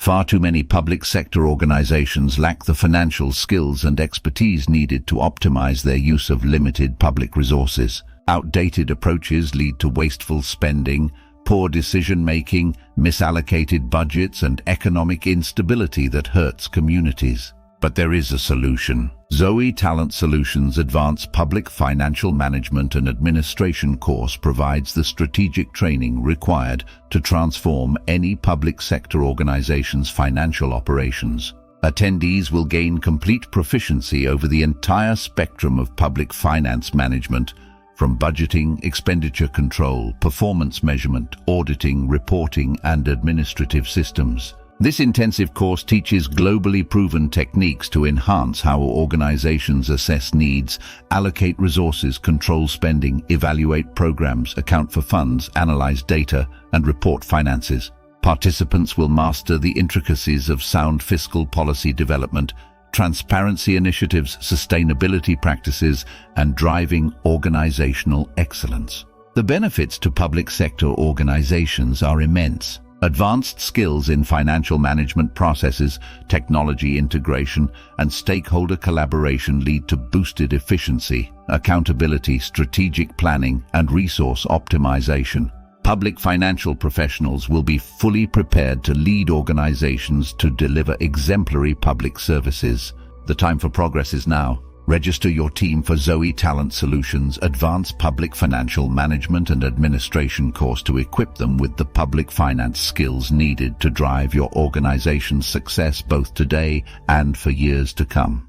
Far too many public sector organizations lack the financial skills and expertise needed to optimize their use of limited public resources. Outdated approaches lead to wasteful spending, poor decision-making, misallocated budgets, and economic instability that hurts communities. But there is a solution. Zoe Talent Solutions Advanced Public Financial Management and Administration course provides the strategic training required to transform any public sector organization's financial operations. Attendees will gain complete proficiency over the entire spectrum of public finance management, from budgeting, expenditure control, performance measurement, auditing, reporting, and administrative systems. This intensive course teaches globally proven techniques to enhance how organizations assess needs, allocate resources, control spending, evaluate programs, account for funds, analyze data, and report finances. Participants will master the intricacies of sound fiscal policy development, transparency initiatives, sustainability practices, and driving organizational excellence. The benefits to public sector organizations are immense. Advanced skills in financial management processes, technology integration, and stakeholder collaboration lead to boosted efficiency, accountability, strategic planning, and resource optimization. Public financial professionals will be fully prepared to lead organizations to deliver exemplary public services. The time for progress is now. Register your team for Zoe Talent Solutions Advanced Public Financial Management and Administration course to equip them with the public finance skills needed to drive your organization's success both today and for years to come.